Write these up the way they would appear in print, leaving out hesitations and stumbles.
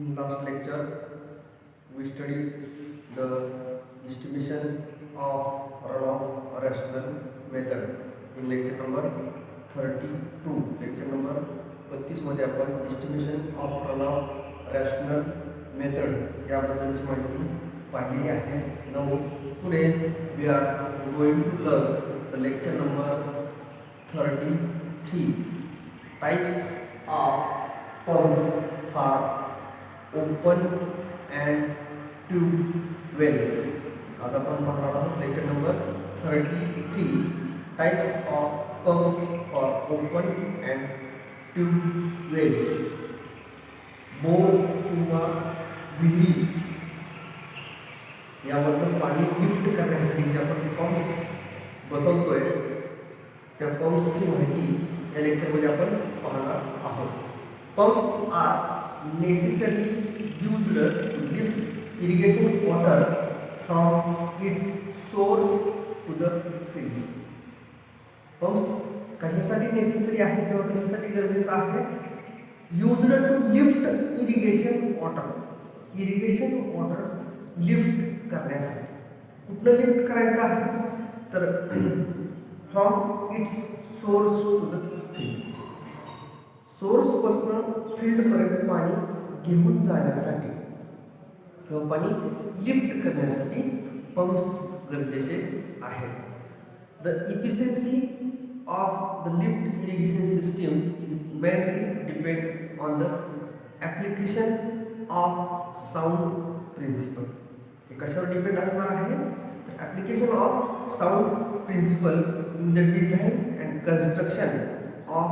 In last lecture, we studied the estimation of runoff rational method. In lecture number 32, lecture number 32 मध्ये आपण estimation of runoff rational method याबद्दलची माहिती पाहिलेली आहे. Now today we are going to learn the lecture number 33, types of pumps for open and tube wells. आज आपण पाहणार आहोत lecture number 33, types of pumps for open and tube wells. Bore किंवा विहिरी यामधून पाणी लिफ्ट करण्यासाठी जे आपण पंप्स बसवतोय त्या पंप्सची माहिती या लेक्चरमध्ये आपण पाहणार आहोत. Pumps are necessarily used to lift irrigation water from its source to the fields. Pumps कशासाठी नेसेसरी आहे किंवा कशासाठी गरजेचं आहे? Used to lift irrigation water. Irrigation water lift करण्यासाठी. कुठलं लिफ्ट करायचं आहे तर from its source to the field. सोर्सपासून फील्डपर्यंत पाणी घेऊन जाण्यासाठी किंवा पाणी लिफ्ट करण्यासाठी पंप्स गरजेचे आहेत. The efficiency of the lift irrigation system is mainly depend on the application of sound principle. हे कशावर डिपेंड असणार आहे तर application of sound principle in the design and construction of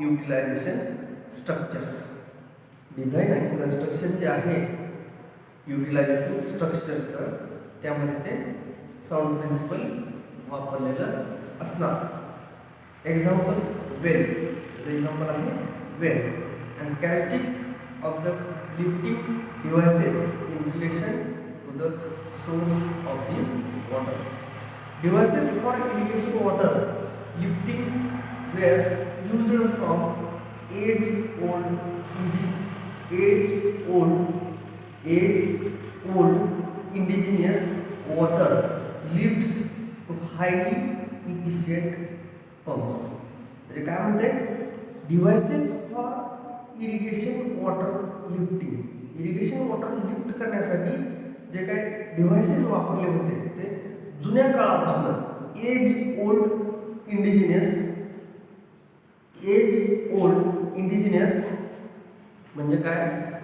utilisation structures. Design आणि construction जे आहे utilisation स्ट्रक्चरचं त्यामध्ये ते साऊंड प्रिन्सिपल वापरलेलं असणार. Example well. एक्झाम्पल आहे well. And characteristics of the lifting devices in relation to the source of the water. Devices for irrigation water lifting were used from age-old indigenous water lifts to highly efficient pumps. म्हणजे काय म्हणते? Devices for irrigation water lifting. Irrigation water lift करण्यासाठी जे काही devices वापरले होते ते जुन्या काळापासून एज ओल्ड इंडिजिनियस म्हणजे काय?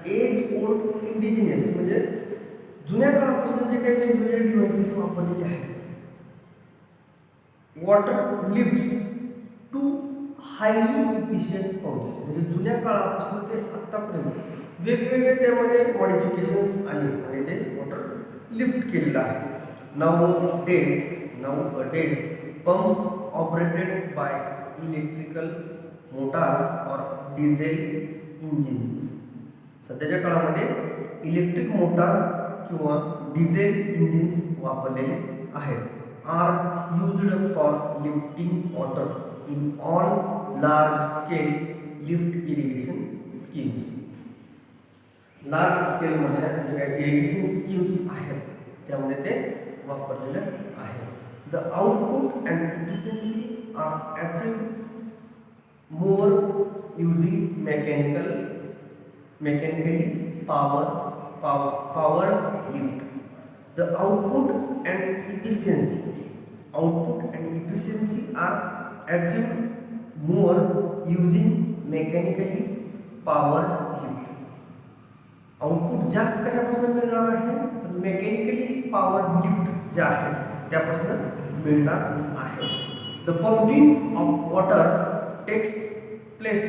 एज ओल्ड इंडिजिनियस म्हणजे जुन्या काळापासून जे काही वेगवेगळे डिव्हाइसेस वापरलेले आहेत. Water lifts to highly efficient pumps म्हणजे जुन्या काळापासून ते आत्तापर्यंत वेगवेगळे त्यामध्ये मॉडिफिकेशन्स आले आणि ते वॉटर लिफ्ट केलेलं आहे. Now days pumps operated by electrical motor और डिझेल इंजिन्स. सध्याच्या काळामध्ये इलेक्ट्रिक मोटार किंवा डिझेल इंजिन्स वापरलेले आहेत. Are used for lifting water in all large scale lift irrigation schemes. Large स्केलमधल्या जे काही इरिगेशन स्कीम्स आहेत त्यामध्ये ते वापरलेले आहे. The output and efficiency are achieved more using mechanically powered lift. The output and efficiency are achieved more using mechanically powered lift. Output जास्त कशापासून मिळणार आहे तर मेकॅनिकली पॉवर्ड लिफ्ट जे आहे त्यापासून मिळणार आहे. The pumping of water takes place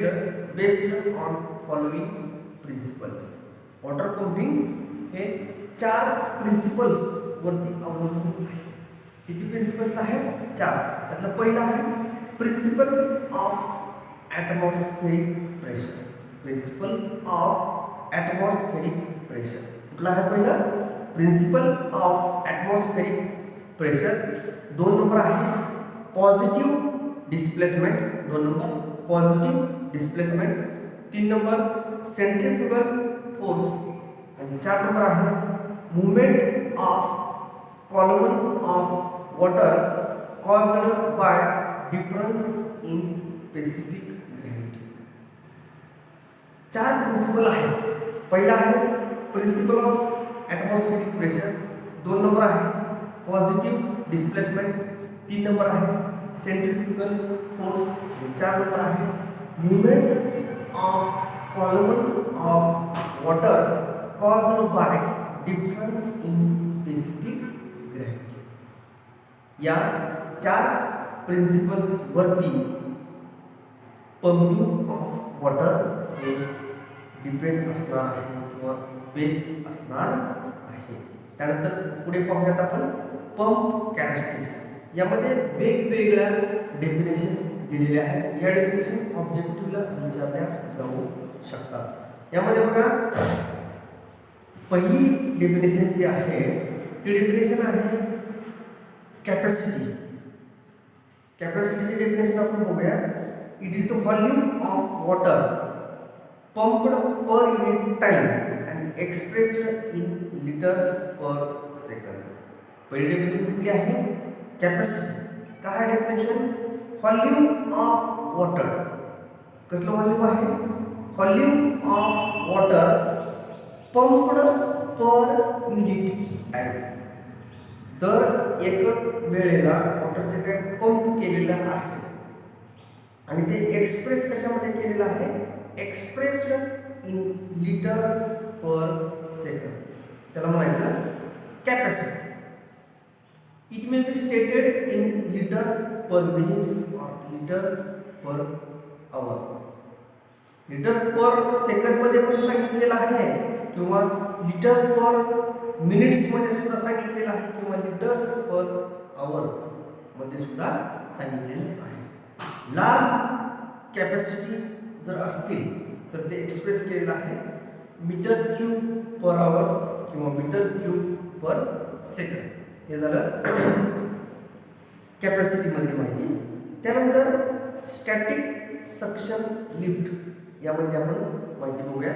based on following principles. Water pumping हे 4 प्रिन्सिपल्स वरती अवलंबून आहे. किती प्रिन्सिपल्स आहेत? 4. त्यातलं पहिलं आहे principle of atmospheric pressure. Principle of atmospheric pressure कुठला आहे? पहिलं principle of atmospheric pressure. 2 number आहे positive displacement. 2 number positive displacement. 3 number centrifugal force आणि 4 नंबर आहे movement of column of water caused by difference in specific gravity. 4 principle आहे. पहिला आहे principle of atmospheric pressure, 2 number आहे positive displacement, 3 number आहे centrifugal force, 4 number आहे movement of column of water caused by difference in specific gravity. या 4 principles वरती pumping of water हे depend असणार आहे किंवा बेस असणार आहे. त्यानंतर पुढे पाहूयात आपण पंप कॅरेक्टरिस्टिक्स. यामध्ये वेगवेगळ्या डेफिनेशन दिलेल्या आहेत. या डेफिनेशन ऑब्जेक्टिव्हला विचारल्या जाऊ शकतात. यामध्ये बघा पहिली डेफिनेशन जी आहे ती डेफिनेशन आहे कॅपॅसिटी. कॅपॅसिटीची डेफिनेशन आपण बघूया. It is the volume of water pumped per unit time and expressed in liters per second. पहिली डेफिनेशन कुठली आहे कॅपॅसिटी. काय डेफिनेशन व्हॉल्यूम ऑफ वॉटर. कसलं व्हॉल्यूम आहे volume of water pumped per unit time. दर एक वेळेला वॉटरचे काय पंप केलेलं आहे आणि ते एक्सप्रेस कशामध्ये केलेलं आहे expressed in litres per second. त्याला म्हणायचं capacity. It may be stated in litre per minutes और litre per hour. Litre per second मध्ये पण सांगितलेलं आहे किंवा लिटर पर मिनिट्स मध्ये सुद्धा सांगितलेलं आहे किंवा लिटर्स पर आवर मध्ये सुद्धा सांगितलेलं आहे. लार्ज कॅपॅसिटी जर असतील तर ते एक्सप्रेस केलेलं आहे मीटर क्यूब पर आवर किंवा मीटर क्यूब पर सेकंड. हे झालं कॅपॅसिटी मधली माहिती. त्यानंतर स्टॅटिक सक्शन लिफ्ट यामध्ये आपण माहिती बघूया.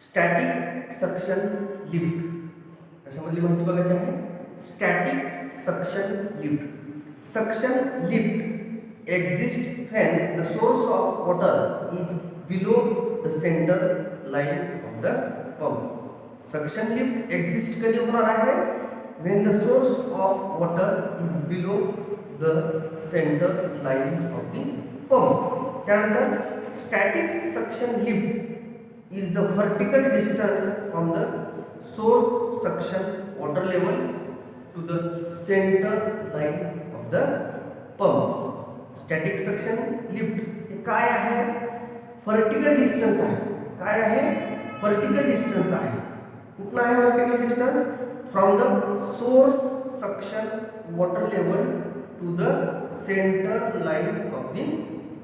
स्टॅटिक सक्शन लिफ्ट कशामधली माहिती बघायची आहे static suction lift. Suction lift exists when the source of water is below the center line of the pump. Suction lift exists कधी होणार आहे when the source of water is below the center line of the pump. त्यानंतर static suction lift is the vertical distance from the source suction water level to the center line of the pump. Static suction lift हे काय आहे vertical distance आहे. काय आहे vertical distance आहे. कुठला आहे vertical distance from the source suction water level to the centre line of the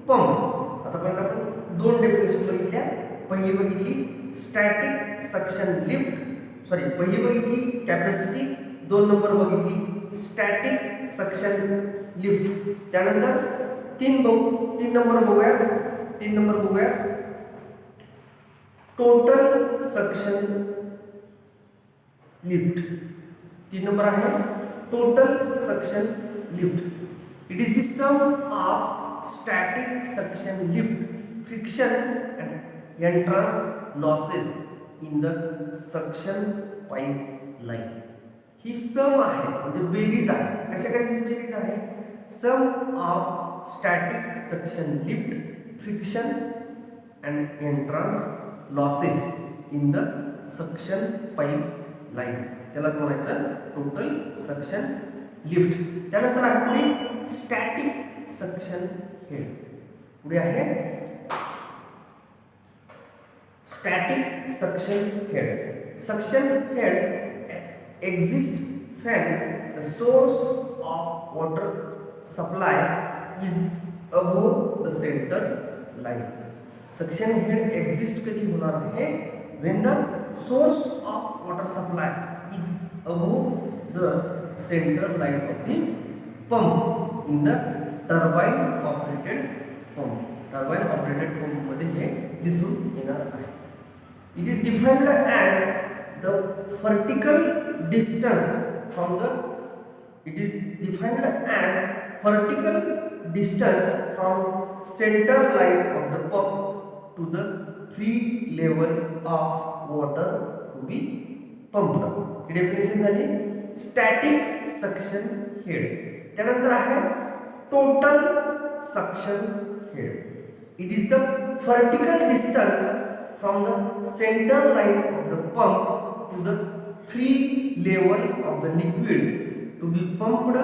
pump. आतापर्यंत आपण 2 डेफिनेशन बघितल्या. पहिली बघितली स्टॅटिक सक्शन लिफ्ट पहिली बघितली कॅपॅसिटी, 2 नंबर बघितली स्टॅटिक सक्शन लिफ्ट. त्यानंतर 3 नंबर बघूया टोटल सक्शन लिफ्ट. 3 नंबर आहे total suction lift. It is the sum of static suction lift friction and entrance losses in the suction pipe line. ही sum आहे म्हणजे बेरीज आहे. कशाची बेरीज आहे sum of static suction lift friction and entrance losses in the suction pipe line. त्यालाच म्हणायचं टोटल सक्शन लिफ्ट. त्यानंतर आहे पुढे स्टॅटिक सक्शन हेड. पुढे आहे static suction head. Suction head exist when the source of water supply is above the center line. Suction head exist कधी होणार आहे when the source of water supply is above the center line of the pump in the turbine operated pump. Turbine operated pump मध्ये हे दिसून येणार आहे. It is defined as the vertical distance from the it is defined as vertical distance from center line of the pump to the free level of water to be pumped. He definition झाली static suction head. त्यानंतर आहे total suction head. It is the vertical distance from the center line of the pump to the free level of the liquid to be pumped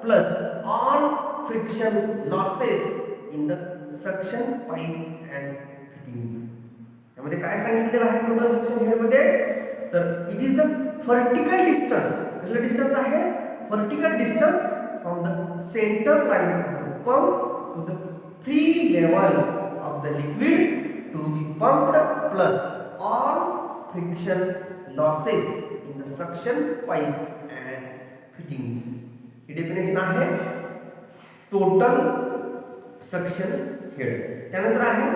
plus all friction losses in the suction pipe and fittings. यामध्ये काय सांगितलेलं आहे total suction head मध्ये? तर it is the vertical distance. कसलं distance आहे? vertical distance from the center line of the pump to the free level of the liquid to be pumped plus all friction losses in the suction pipe and fittings. He definition आहे total suction head. त्यानंतर आहे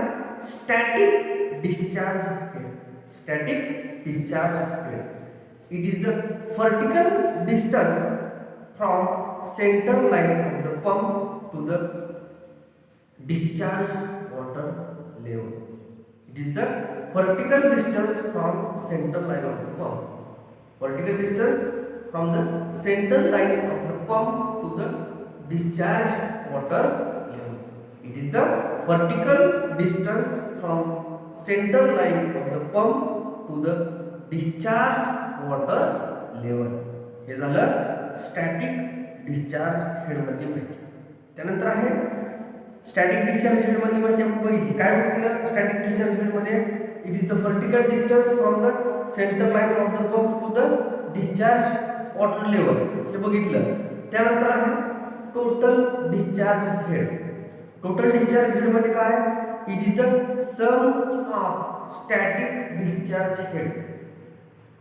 static discharge head. Static discharge head. It is the vertical distance from center line of the pump to the discharge water level. It is the vertical distance from center line of the pump. Vertical distance from the center line of the pump to the discharge water level. It is the vertical distance from center line of the pump to the discharge water level. हे झालं static discharge head मधली माहिती. त्यानंतर आहे static discharge head मधली माहिती आपण बघितली. काय बघितलं स्टॅटिक डिस्चार्ज हेड मध्ये? It is the vertical distance from the center line of the pump to the discharge water level. हे बघितलं. त्यानंतर आहे total discharge head. Total discharge head मध्ये काय? It is the sum of static discharge head.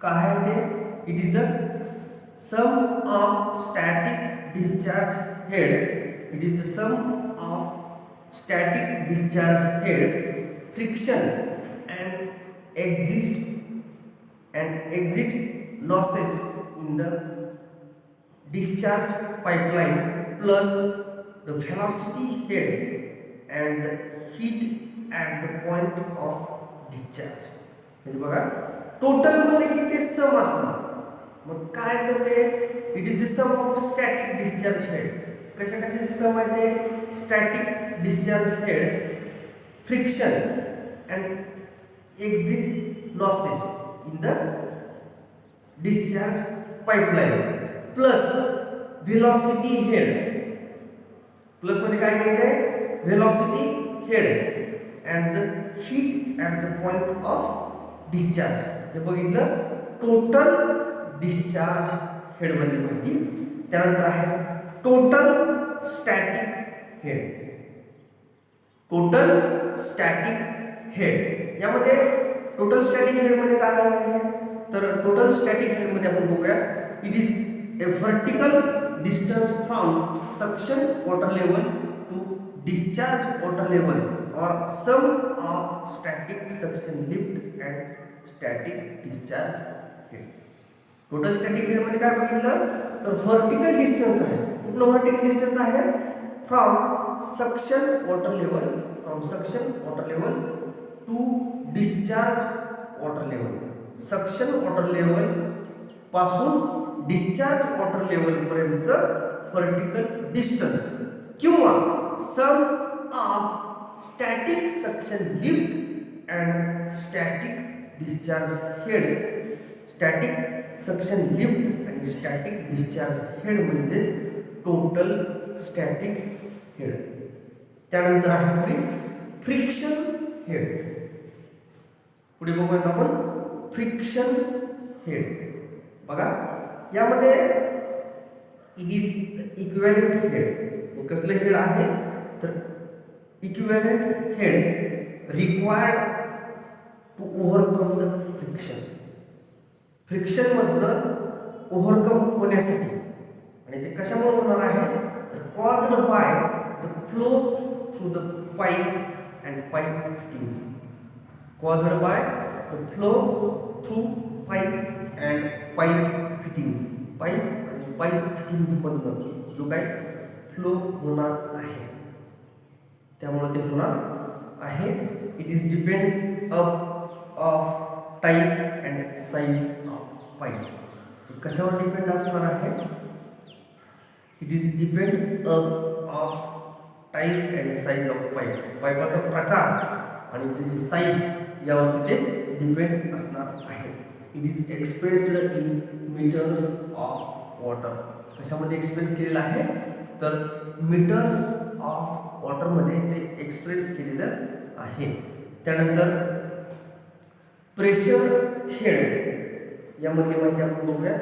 काय आहे ते? It is the sum of static discharge head. It is the sum of static discharge head, friction and exit losses in the discharge pipeline plus the velocity head and the heat at the point of discharge. म्हणजे बघा total मध्ये किती सम असणार? मग काय तर ते it is the sum of static discharge head. कशा कशाचे सम आहे ते? Static discharge head, friction and exit losses in the discharge pipeline plus velocity head. Plus मध्ये काय घ्यायचं आहे? Velocity head and the height at the point of discharge. हे बघितलं टोटल डिस्चार्ज हेड मधली माहिती. त्यानंतर आहे total static head. Total static head यामध्ये टोटल स्टॅटिक हेड मध्ये काय आहे? तर टोटल स्टॅटिक हेड मध्ये आपण बघूया. It is a vertical distance from suction water level to discharge water level or sum of static suction lift and static discharge head. Total static head मध्ये काय बघितलं? तर वर्टिकल डिस्टन्स आहे. कुठलं vertical distance आहे? From suction water level to discharge water level. Suction water level पासून discharge water level पर्यंतचं vertical distance किंवा sum of static suction lift and static discharge head. Static suction lift आणि static discharge head म्हणजेच total static head. त्यानंतर आहे पुढे friction head. पुढे बघूयात आपण फ्रिक्शन हेड. बघा यामध्ये इट इज इक्विव्हॅलेंट हेड. कसलं हेड आहे? तर equivalent head required to overcome the friction. Friction मधलं ओव्हरकम होण्यासाठी आणि ते कशामुळे होणार आहे? तर caused by the flow through the pipe and pipe fittings. Caused by the flow through pipe and pipe fittings. Pipe आणि पाईप फिटिंग्समधून जो काय फ्लो होणार आहे त्यामुळे ते होणार आहे. It is depend of type and size of pipe. कशावर डिपेंड असणार आहे? It is depend of type and size of pipe. पाईपाचा प्रकार आणि त्याची साईज यावरती ते डिपेंड असणार आहे. It is expressed in metres of water. कशामध्ये एक्सप्रेस केलेलं आहे? तर मीटर्स ऑफ वॉटरमध्ये ते एक्सप्रेस केलेलं आहे. त्यानंतर प्रेशर हेड यामधली माहिती आपण बघूयात.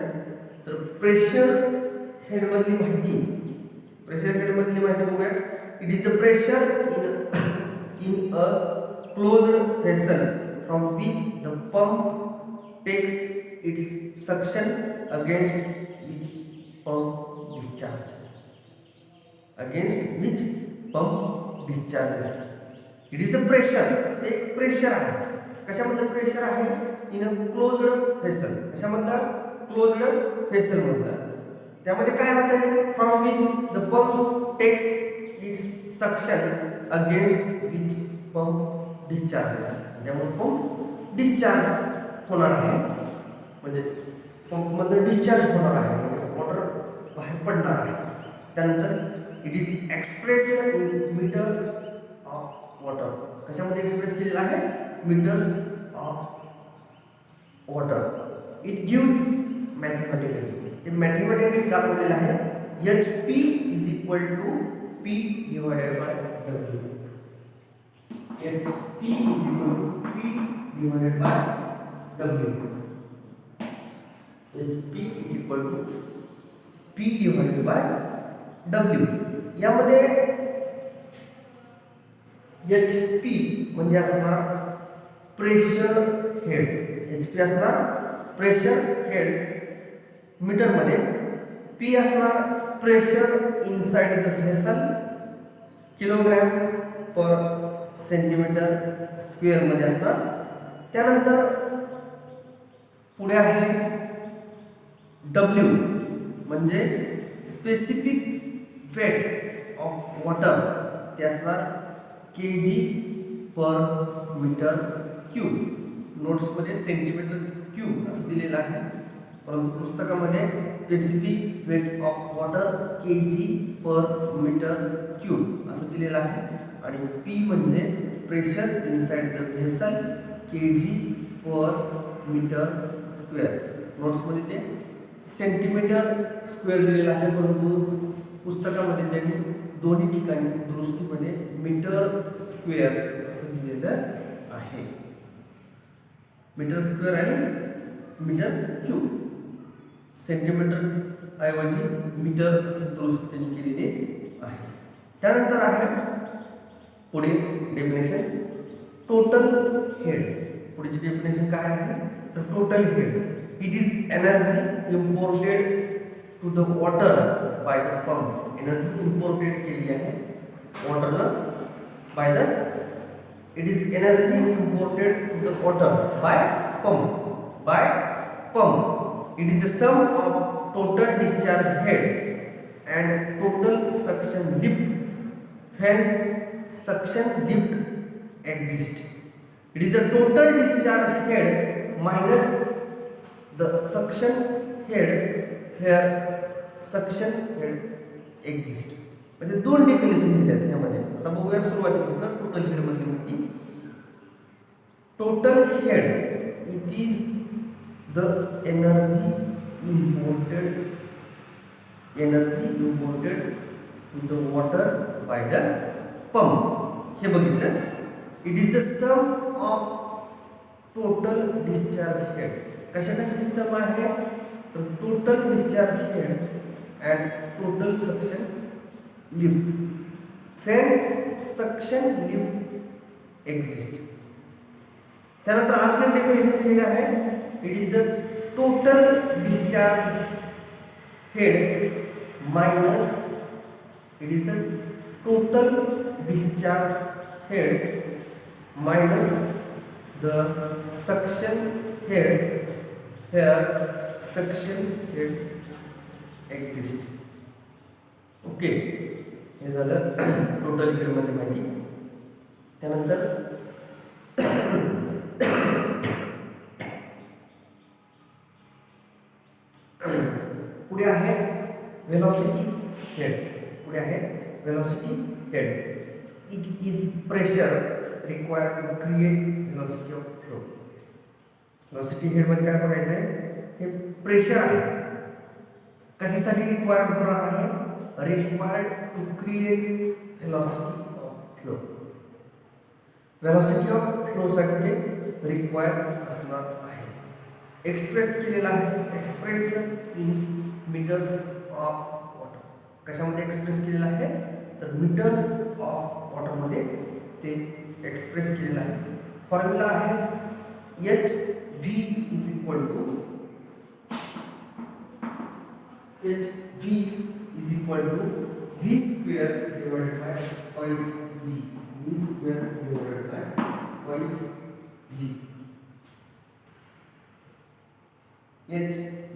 तर प्रेशर हेडमधली माहिती बघूयात. It is the pressure in a closed vessel from which the pump takes its suction against which pump discharge. It is the pressure. ते एक प्रेशर आहे. कशामधलं प्रेशर आहे? In a closed vessel. कशामधलं? क्लोज्ड व्हेसल मधलं. त्यामध्ये काय होतं? From which the pump takes its suction against which pump discharges. त्यामुळे पंप डिस्चार्ज होणार आहे, म्हणजे पंपमधून डिस्चार्ज होणार आहे, म्हणजे वॉटर बाहेर पडणार आहे. त्यानंतर it is expressed in metres of water. कशामध्ये एक्सप्रेस केलेलं आहे? Metres of water. It gives mathematically. ते मॅथमॅटिकली दाखवलेलं आहे. HP is equal to P divided by W. HP is equal to P divided by W. HP is equal to P divided by W. यामध्ये HP म्हणजे असणार pressure head. HP असणार pressure head metre मध्ये. P असणार pressure inside the vessel kilogram per centimetre square मध्ये असणार. त्यानंतर पुढे आहे W म्हणजे स्पेसिफिक वेट ऑफ वॉटर. ते असणार kg पर मीटर क्यूब. नोट्समध्ये सेंटीमीटर क्यूब असं दिलेलं आहे, परंतु पुस्तकामध्ये specific weight of water kg per metre cube असं दिलेलं आहे. आणि P म्हणजे pressure inside the vessel kg per metre square. नोट्समध्ये ते सेंटीमीटर स्क्वेअर दिलेलं आहे, परंतु पुस्तकामध्ये त्यांनी दोन्ही ठिकाणी दुरुस्तीमध्ये मीटर स्क्वेअर असं दिलेलं आहे. मीटर स्क्वेअर आणि मीटर क्यूब. सेंटीमीटर ऐवजी मीटर असं दुरुस्ती त्यांनी केलेली आहे. त्यानंतर आहे पुढे डेफिनेशन टोटल हेड. पुढची डेफिनेशन काय आहे? तर total head it is energy imported to the water by the pump. Energy imported केलेली आहे वॉटरनं by the. It is energy imported to the water by pump. It is the sum of total discharge head and total suction lift when suction lift exists. It is the total discharge head minus the suction head where suction head exists. म्हणजे दोन definition दिलेत यामध्ये. आता बघूया सुरुवातीपासून total head मधली माहिती. Total head it is the energy imported to the water by the pump. हे बघितलं. It is the sum of total discharge head. कशाची सम आहे? तर total discharge head and total suction lift when suction lift exist. त्यानंतर अजून एक definition दिलेली आहे. It is the total discharge head minus. It is the total discharge head minus the suction head, here suction head exists. Okay, हे झालं total हेडमध्ये माहिती. त्यानंतर पुढे आहे वेलोसिटी हेड. पुढे आहे velocity head. It is pressure required to create velocity of flow. Velocity head मध्ये काय बघायचं आहे, हे प्रेशर आहे. कशासाठी रिक्वायर्ड होणार आहे, required to create velocity of flow. Velocity of flow साठी ते रिक्वायर्ड असणार आहे. एक्सप्रेस केलेला आहे, express in metres of water. कशामध्ये एक्सप्रेस केलेला आहे, तर मीटर्स ऑफ वॉटर मध्ये ते एक्सप्रेस केलेला आहे. फॉर्म्युला आहे H V is equal to v square divided by twice g. v square divided by twice g.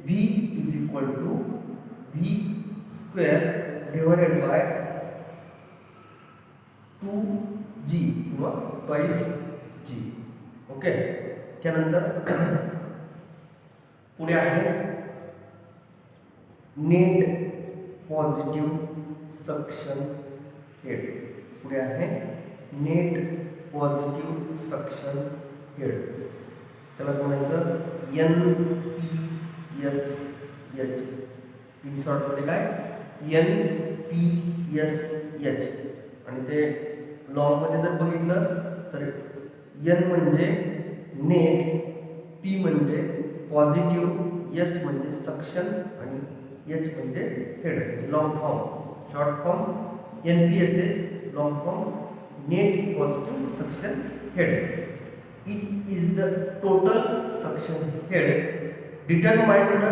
v is equal to v square divided by 2g किंवा twice g. Okay, त्यानंतर पुढे आहे net positive suction head. पुढे आहे net positive suction head. त्याला म्हणायचं NPSH. In शॉर्टमध्ये काय NPSH. आणि ते लॉंगमध्ये जर बघितलं तर N म्हणजे नेट, P म्हणजे पॉझिटिव्ह, S म्हणजे सक्शन आणि H म्हणजे head. Long form, short form NPSH, long form net positive suction head. It is the total suction head determined.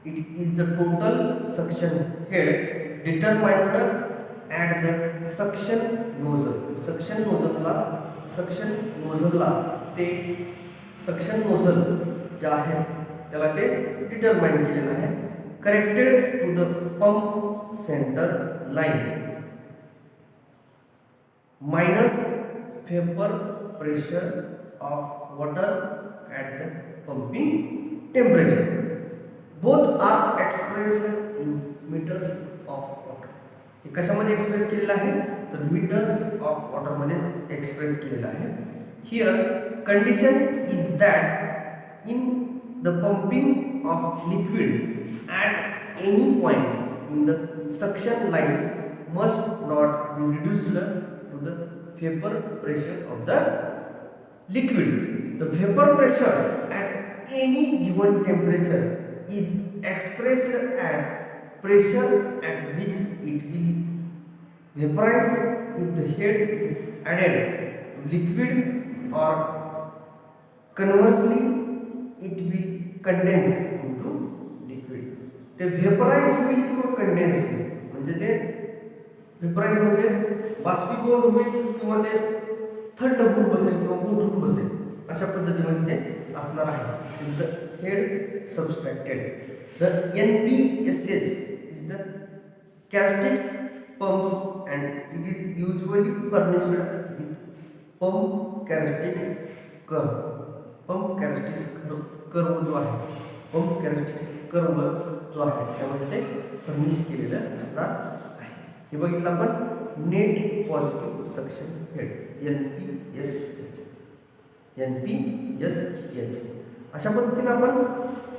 It is the total suction head determined at the suction nozzle. Suction nozzle ला ते suction nozzle जे आहे त्याला ते determine केलेलं आहे. Connected to the pump centre line minus vapour pressure of water at the pumping temperature. Both are expressed in meters of water. हे कशामध्ये एक्सप्रेस केलेलं आहे, तर मीटर्स ऑफ वॉटर मध्ये एक्सप्रेस केलेलं आहे. Here condition is that in the pumping of liquid at any point in the suction line must not be reduced to the vapor pressure of the liquid. The vapor pressure at any given temperature is expressed as pressure at which it will vaporize if the head is added to liquid, or conversely it will condense into liquid. ते vaporize होईल किंवा condense होईल, म्हणजे ते vaporize म्हणजे बाष्पीभवन होईल किंवा ते थंड होऊन बसेल किंवा गोठून बसेल, अशा पद्धतीमध्ये ते असणार आहे. The head subtracted. The NPSH is the characteristics pumps and it is usually furnished with pump characteristics curve. Pump characteristics curve जो आहे, पंप कॅरेक्टरिस्टिक्स कर्व जो आहे त्यामध्ये ते फर्निश केलेलं असणार आहे. हे बघितलं आपण net positive suction head NPSH. अशा पद्धतीने आपण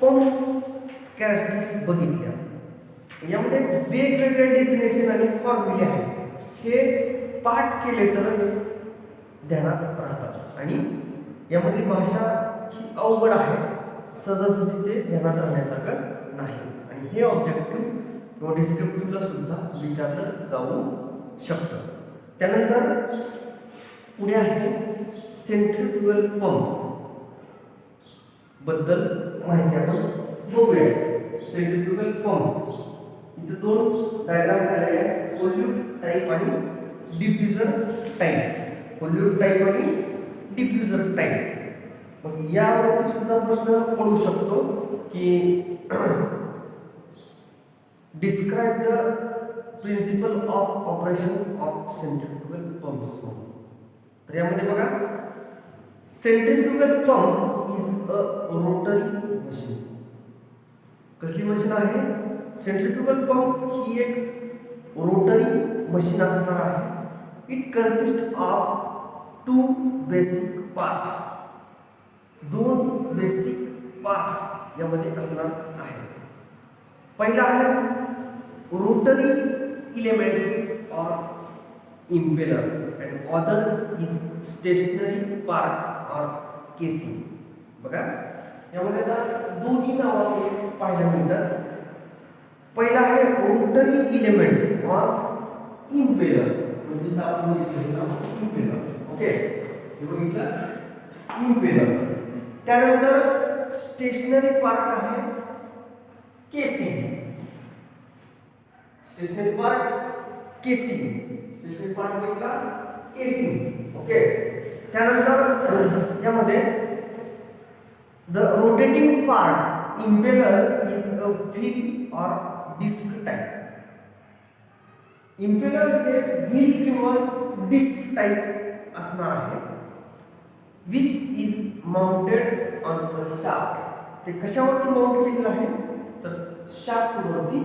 पंप कॅरेक्टरिस्टिक्स बघितल्या. यामध्ये वेगवेगळे डेफिनेशन आणि फॉर्म्युले आहेत. हे पाठ केले तरच ध्यानात राहतात आणि यामधली भाषा ही अवघड आहे, सहजासहजी ते ध्यानात राहण्यासारखं नाही. आणि हे ऑब्जेक्टिव्ह किंवा डिस्क्रिप्टिव्हला सुद्धा विचारलं जाऊ शकतं. त्यानंतर पुढे आहे सेंट्रिफ्युगल पंप बद्दल माहिती आपण बघूया. सेंट्रिफ्युगल पंप इथे दोन डायग्राम आलेले आहेत, पोल्यूट टाइप आणि डिफ्युजर टाइप. पोल्यूट टाइप आणि डिफ्युजर टाईप. मग यावरती सुद्धा प्रश्न पडू शकतो की describe the principle of operation of centrifugal pumps. तर यामध्ये बघा, centrifugal pump is a rotary machine. कसली मशीन आहे? सेंट्रिफ्युगल पंप ही एक रोटरी मशीन असणार आहे. It consist of two basic parts. दोन बेसिक पार्ट्स यामध्ये असणार आहे. पहिला आहे rotary elements or impeller and other is stationary part और केसिंग. बघा, यामध्ये आता दोन्ही नावं पाहायला मिळतात. पहिला आहे रोटरी इलेमेंट और इम्पेलर, म्हणजे आपण इम्पेलर. ओके, हे बघितलं इम्पेलर. त्यानंतर स्टेशनरी पार्ट आहे casing. Stationary part casing. Stationary part बघितला केसिंग. ओके, त्यानंतर यामध्ये the rotating part impeller is a wheel or disc type. Impeller हे व्हील किंवा डिस्क टाइप असणार आहे. Which is mounted on a shaft. ते कशावरती माउंट केलेलं आहे? तर शाफ्ट वरती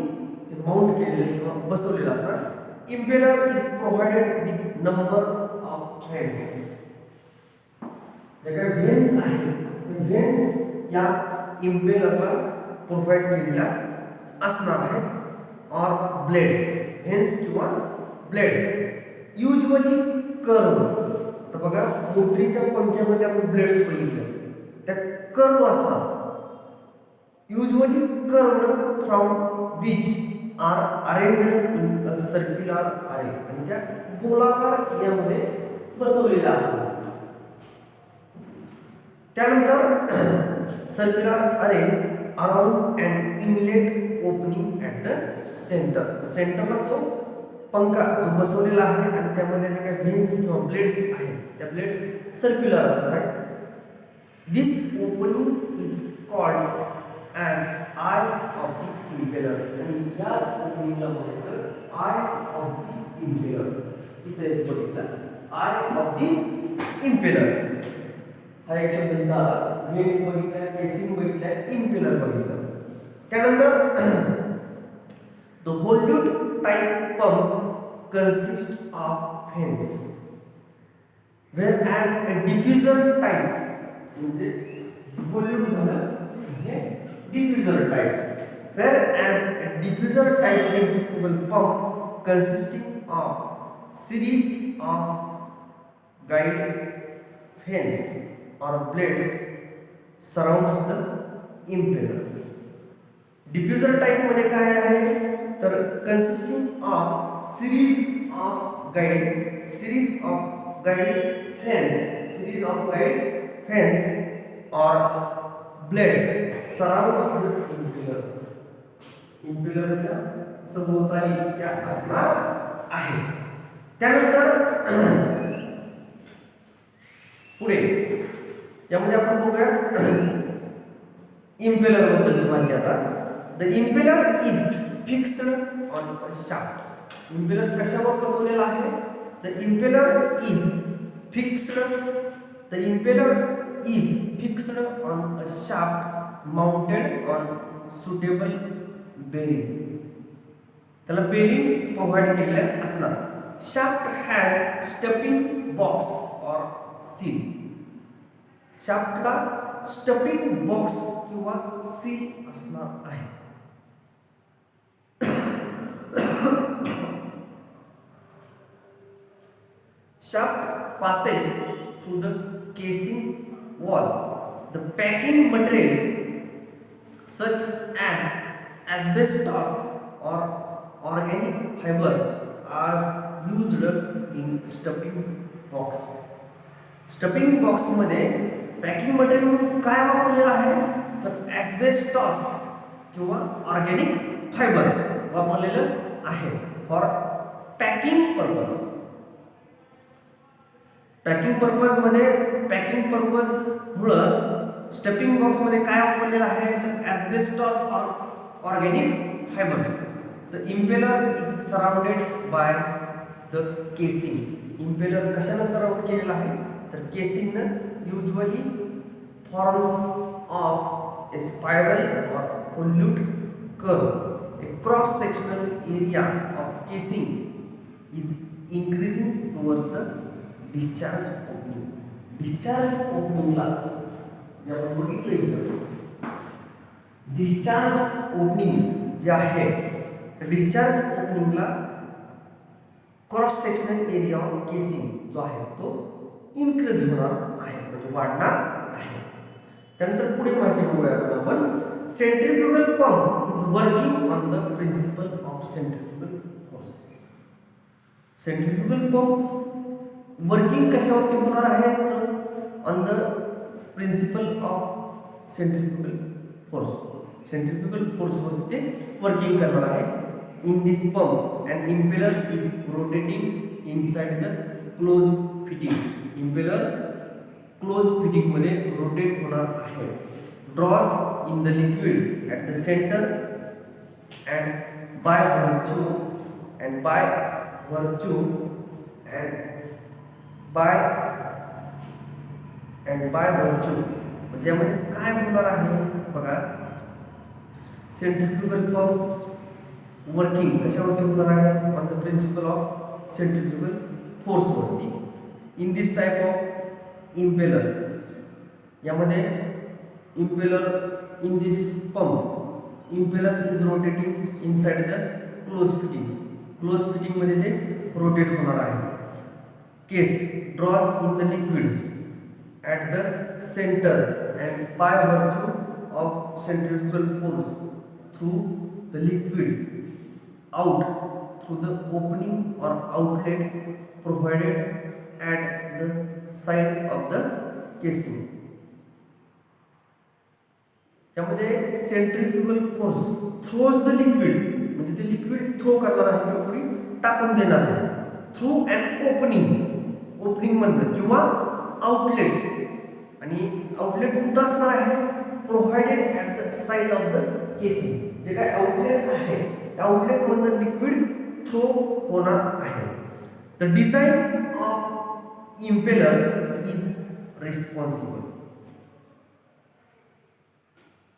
ते माउंट केलेलं किंवा बसवलेलं असणार. Impeller is provided with number of vanes. जे काही व्हेन्स आहेत ते व्हेन्स या इम्पेलरला प्रोव्हाइड केलेला असणार आहे. और ब्लेड्स, व्हेन्स किंवा ब्लेड्स युजली कर्व. तर बघा, मोटरीच्या पंख्यामध्ये आपण ब्लेड्स बघितले, त्या कर्व असतात. Usually curved from which are arranged in a circular अरे. आणि त्या गोलाकार यामध्ये बसवलेल्या असतात. त्यानंतर सर्क्युलर अरे around and inlet opening at the centre. सेंटरला तो पंखा जो बसवलेला आहे आणि त्यामध्ये जे काही व्हेन्स किंवा ब्लेड्स आहेत त्या ब्लेड्स सर्क्युलर असणार आहेत. This opening is called as eye of the impeller. आणि याच ओपनिंगला म्हणायचं आय ऑफ द इम्पेलर. इथे बघितलं आय ऑफ द इम्पेलर. हा एक शब्द इथं आला. व्हेन्स बघितलाय, केसिंग बघितलाय, इम्पेलर बघितलं. त्यानंतर the volute type pump consists of fins, whereas a diffuser type म्हणजे व्हॉल्यूम झालं हे diffuser type, whereas a diffuser type centrifugal pump consisting of series of guide fins or blades surrounds the impeller. Diffuser type मध्ये काय आहे तर consisting of series of guide fans or blades surrounds the impeller. इम्पेलरच्या सभोवताली त्या असणार आहेत. त्यानंतर पुढे यामध्ये आपण बघूया इम्पेलर बद्दलची माहिती. आता the impeller is fixed on a shaft. Impeller कशावर बसवलेला आहे? The impeller is fixed on a shaft mounted on suitable bearing. त्याला बेरिंग प्रोव्हाइड केलेले असणार. Shaft has stuffing box or seal. शाफ्टला स्टपिंग बॉक्स किंवा सील असणार आहे. Shaft passes through the casing wall. The packing material such as asbestos or organic fiber are used in stuffing box. Stuffing box मध्ये packing material म्हणून काय वापरलेलं आहे तर asbestos किंवा ऑर्गॅनिक फायबर वापरलेलं आहे फॉर पॅकिंग पर्पज. पॅकिंग पर्पजमुळं स्टफिंग बॉक्समध्ये काय वापरलेलं आहे तर asbestos organic fibres. The impeller is surrounded by the casing. Impeller कशानं सराउंड केलेलं आहे तर केसिंगनं usually forms of a spiral or volute curve. A cross sectional area of casing is increasing towards the discharge opening. Discharge ओपनिंगला जे आपण बघितलं इथं, डिस्चार्ज ओपनिंग जे आहे त्या डिस्चार्ज ओपनिंगला cross sectional area of casing जो आहे तो इन्क्रीज होणार आहे, म्हणजे वाढणार आहे. त्यानंतर पुढे माहिती बघूया आपण. Centrifugal pump is working on the principle of centrifugal force. Centrifugal pump working कशावरती होणार आहे तर on the principle of centrifugal force. Centrifugal फोर्सवरती ते वर्किंग करणार आहे. In this pump and impeller is rotating inside the close fitting. Impeller close फिटिंगमध्ये rotate होणार आहे. Draws in the liquid at the centre and by virtue म्हणजे यामध्ये काय होणार आहे बघा. सेंट्रिफ्युगल पंप वर्किंग कशावरती होणार आहे on the principle of centrifugal फोर्सवरती. In this type of impeller, यामध्ये impeller in this pump impeller is rotating inside the close fitting. Close फिटिंगमध्ये ते रोटेट होणार आहे. Case draws in the liquid at the centre and by virtue of centrifugal force through the liquid out through the opening or outlet provided at the side of the casing. यामध्ये centrifugal force throws the liquid, म्हणजे ते liquid throw करणार आहे किंवा पुढे टाकून देणार आहे. थ्रू अँड ओपनिंग म्हणतात किंवा आउटलेट, आणि आउटलेट कुठं असणार आहे provided at the side of the casing. जे काय आउटलेट आहे त्या आउटलेटमधनं लिक्विड थ्रो होणार आहे. The design of impeller is responsible.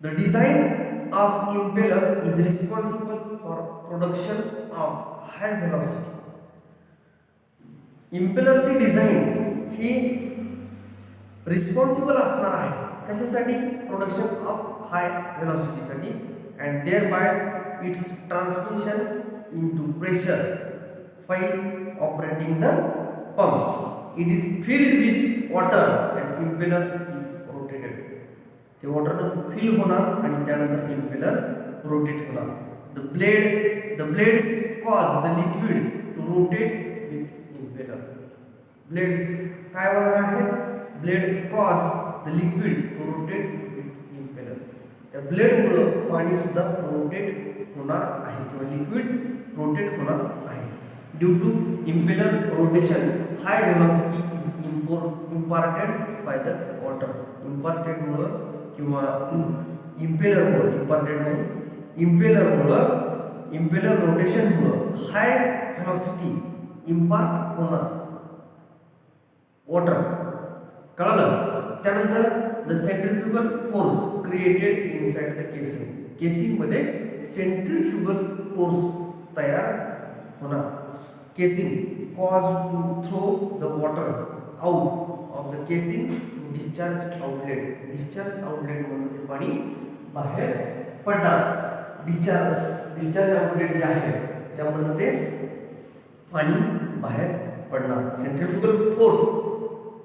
The design of impeller is responsible for production of high velocity. इम्पेलरची डिझाईन ही रिस्पॉन्सिबल असणार आहे कशासाठी प्रोडक्शन ऑफ हाय व्हेलॉसिटीसाठी. And thereby its transmission into pressure while operating the pumps. It is filled with water and impeller is rotated. ते वॉटरनं fill होणार आणि त्यानंतर इम्पेलर रोटेट होणार. The blades cause the liquid to rotate with impeller. Blades काय होणार आहेत? Blade cause the liquid to rotate with impeller. त्या ब्लेडमुळे पाणी सुद्धा रोटेट होणार आहे किंवा लिक्विड रोटेट होणार आहे. Due to impeller rotation, high velocity is imparted by the water. Imparted मुळे किंवा impeller मुळे, imparted नाही, impeller rotation मुळे high velocity impart होणार water. कळलं? त्यानंतर the centrifugal force created inside the casing. Casing मध्ये centrifugal force तयार होणार. Casing caused to throw the water out of the casing to discharge outlet. Discharge outlet म्हणजे ते पाणी बाहेर पडणार. डिस्चार्ज आउटलेट जे आहे त्यामध्ये ते पाणी बाहेर पडणार. Centrifugal force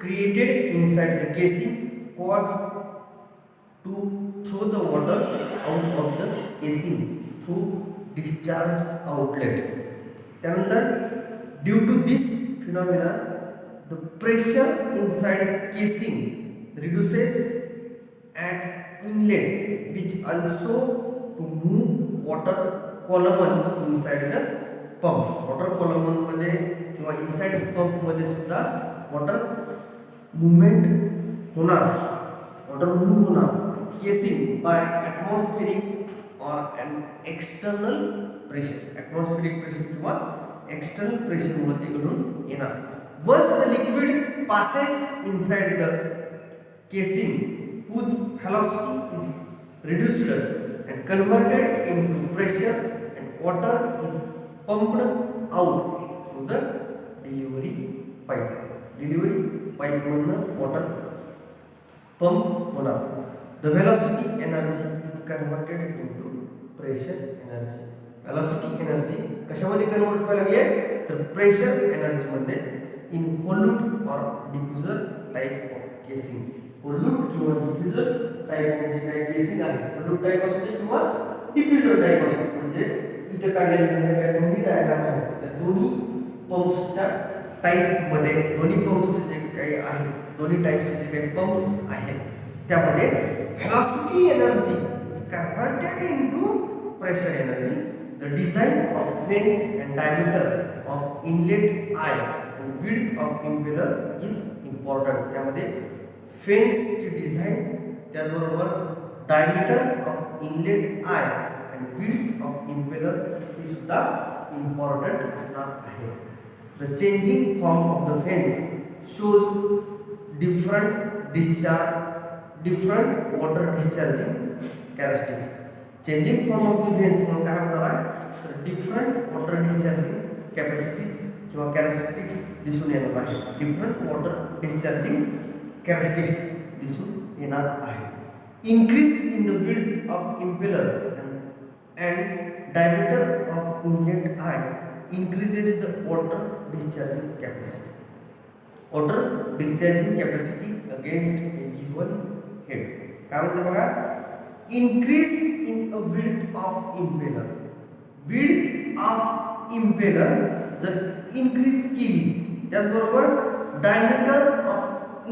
created inside the casing caused to throw the water out of the casing through discharge outlet. त्यानंतर due to this phenomena the pressure inside casing reduces at inlet which also to move water column inside the pump. water column मध्ये किंवा inside pump मध्ये सुद्धा water movement होणार, water move होणार casing by atmospheric or an external pressure, atmospheric pressure किंवा external प्रेशरमुळे ते घडून येणार. Once the liquid passes inside the casing whose velocity is reduced and converted into pressure and water is pumped out through the delivery pipe. Delivery pipe मधून water pump होणार. The velocity energy is converted into pressure energy. Velocity energy कशामध्ये convert व्हायला लागली तर pressure energy मध्ये in होल्यूट और diffuser type of casing. होल्यूट किंवा diffuser type म्हणजे काय केसिंग आहे, होल्यूट टाइप असते किंवा डिफ्यूजर टाइप असते. म्हणजे इथे काढलेले काय दोन्ही डायग्राम आहेत, त्या दोन्ही पंप्सच्या टाइप मध्ये दोन्ही पंप्स जे काही आहेत, दोन्ही टाइप्सचे जे काही पंप्स आहेत त्यामध्ये velocity energy is converted into pressure energy. The design of vanes and diameter of inlet eye and width of impeller is important. त्यामध्ये फेन्सची डिझाइन त्याचबरोबर diameter of inlet eye and width of impeller ही सुद्धा important असणार आहे. The changing form of the vanes shows different water discharging characteristics. Changing form of the vanes म्हणून काय होणार आहे तर डिफरंट वॉटर डिस्चार्जिंग कॅपॅसिटीज किंवा कॅरेक्टरिस्टिक्स दिसून येणार आहे. डिफरंट वॉटर डिस्चार्जिंग कॅरेक्टरिस्टिक्स दिसून येणार आहे. Increase in the width of impeller and diameter of inlet I increases the water discharging capacity. Water discharging capacity against a given head. काय म्हणते बघा, increase in a width of impeller. Width of impeller जर increase केली, त्याचबरोबर diameter of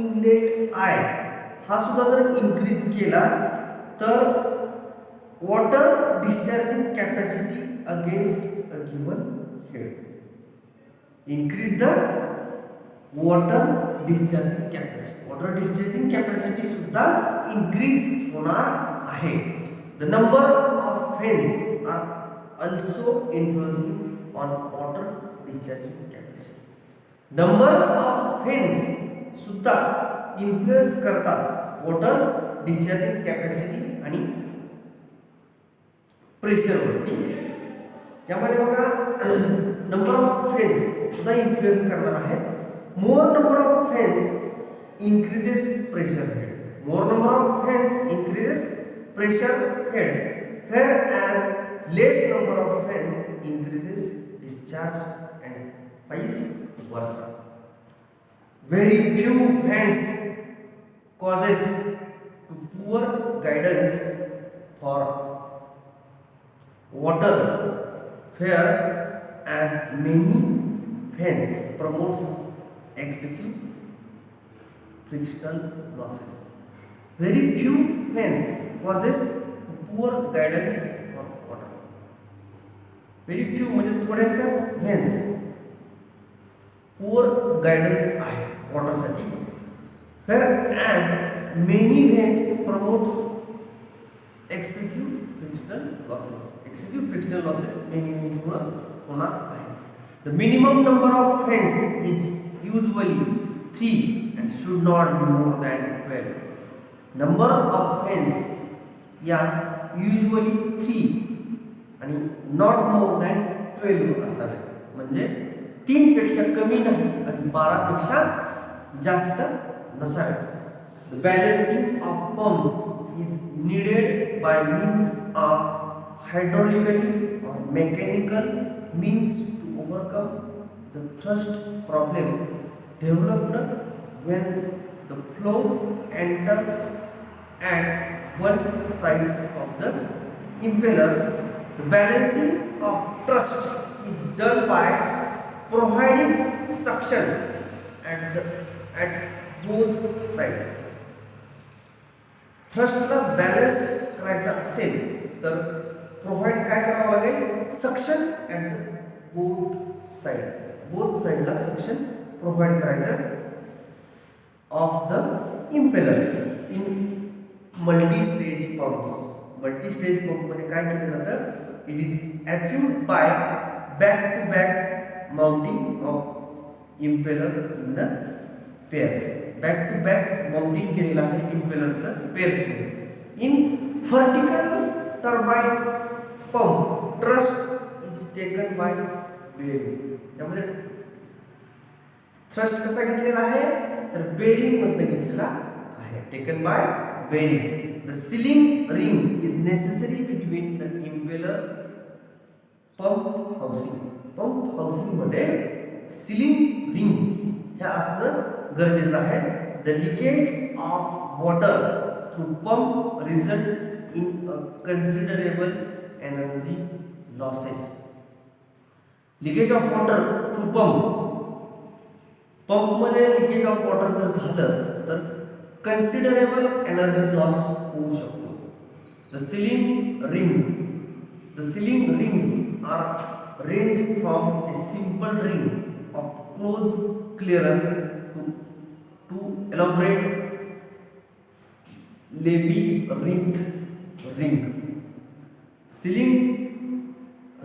inlet eye हा सुद्धा जर increase केला तर water discharging capacity against a given head. Increase the water discharging capacity. Water discharging capacity सुद्धा increase होणार आहे. The number of fans are also influencing on water discharging capacity. Number of fans सुद्धा influence करतात water discharging capacity आणि pressure वरती. यामध्ये बघा number of vanes सुद्धा इन्फ्लुएन्स करणार आहेत. More number of vanes increases pressure head. More number of vanes increases pressure head, whereas less number of vanes increases discharge and vice versa. Very few fans causes to poor guidance for water, whereas many fans promotes excessive frictional losses. Very few fans causes poor guidance for water. Very few म्हणजे थोड्याशाच fans poor guidance आहे वॉटरसाठी, whereas many fans promotes excessive frictional losses. Excessive frictional losses many means होणार आहे. The minimum number of fans is usually 3 and should not be more than 12. Number of fans या usually 3 आणि not more than 12 असावे. म्हणजे 3 पेक्षा कमी नाही आणि 12 पेक्षा जास्त नसावे. The balancing of pump is needed by means of hydraulically or mechanical means to overcome the thrust problem developed when the flow enters at one side of the impeller. The balancing of thrust is done by providing suction at both sides. थ्रस्टला balance करायचा असेल तर provide काय करावं लागेल, suction at the both साईडला suction provide करायचं of the impeller in multi-stage pumps. Multi-stage pump मध्ये काय केलं जातं? It is achieved by back-to-back mounting of impeller in the pairs. Back-to-back mounting केलेलं आहे impeller pairs मध्ये. In vertical turbine pump, thrust is taken by bearing. त्यामध्ये thrust कसा घेतलेला आहे? तर बेरिंग मधून घेतलेला आहे. Taken by bearing. The sealing ring is necessary between the impeller pump housing. Pump housing मध्ये सीलिंग रिंग हे असणं गरजेचं आहे. The leakage of water through pump result in a considerable energy losses. Leakage of water through पंपमध्ये leakage of water जर झालं तर considerable energy loss होऊ शकतो. The sealing rings are range from a simple ring of close clearance to elaborate labyrinth ring. Ceiling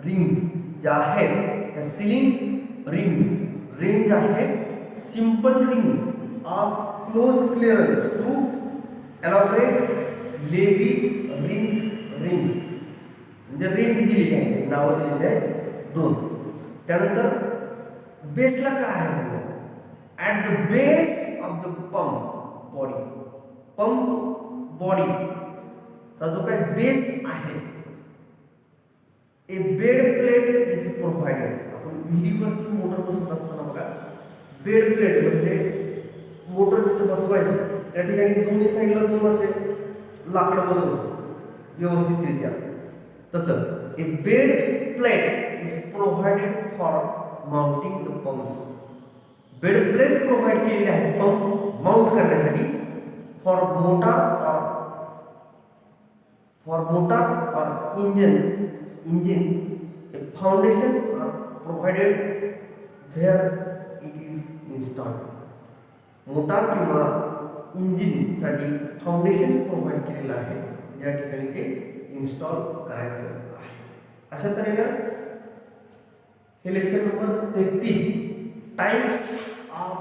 rings ज्या आहेत त्या sealing rings range आहे simple ring of close clearance to elaborate labyrinth ring. म्हणजे range दिलेली आहे, नावं दिलेली आहेत दोन. त्यानंतर बेसला काय आहे? At the base of the pump body. Pump बॉडीचा जो काही बेस आहे, ए बेड प्लेट इज प्रोव्हाइडेड. आपण विहिरीवरती मोटर बसवत असताना बघा, बेड प्लेट म्हणजे मोटर तिथे बसवायची, त्या ठिकाणी दोन्ही साईडला दोन असे लाकडं बसवतो व्यवस्थितरित्या. तसं a bed plate is provided for mounting the pumps. Bed plate provide केलेले आहे पंप माउंट करण्यासाठी. For motor or engine a foundation are provided where it is installed. Motor किंवा इंजिन साठी फाउंडेशन प्रोव्हाइड केलेलं आहे ज्या ठिकाणी ते इन्स्टॉल करायचं आहे. अशा तऱ्हेने हे lecture number 33 types of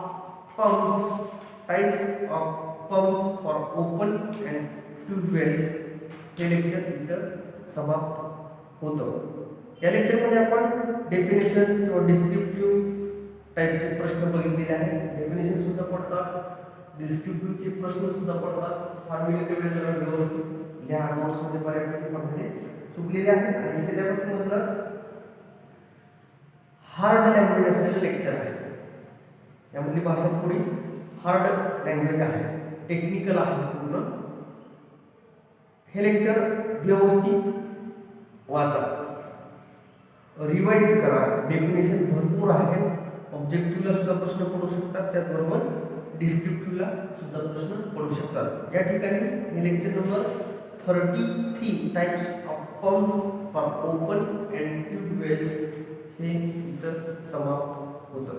pumps for open and tube wells हे लेक्चर इथं समाप्त होतं. या लेक्चरमध्ये आपण डेफिनेशन किंवा डिस्क्रिप्टिव्ह टाईपचे प्रश्न बघितलेले आहेत. डेफिनेशन सुद्धा पडतात, डिस्क्रिप्टिव्हचे प्रश्न सुद्धा पडतात. फॉर्म्युले तेवढे जरा व्यवस्थित लिहा. नोट्समध्ये बऱ्यापैकी फॉर्म्युले चुकलेले आहेत. आणि सिलेबसमधलं हार्ड लँग्वेज असलेलं लेक्चर आहे. यामधली भाषा थोडी हार्ड लँग्वेज आहे, टेक्निकल आहे पूर्ण. हे लेक्चर व्यवस्थित वाचा, रिवाइज करा. डेफिनेशन भरपूर आहेत. ऑब्जेक्टिव्हला सुद्धा प्रश्न पडू शकतात, त्याचबरोबर डिस्क्रिप्टिव्हला सुद्धा प्रश्न पडू शकतात. या ठिकाणी हे lecture number 33 types of pumps for open and tube wells हे इथं समाप्त होतं.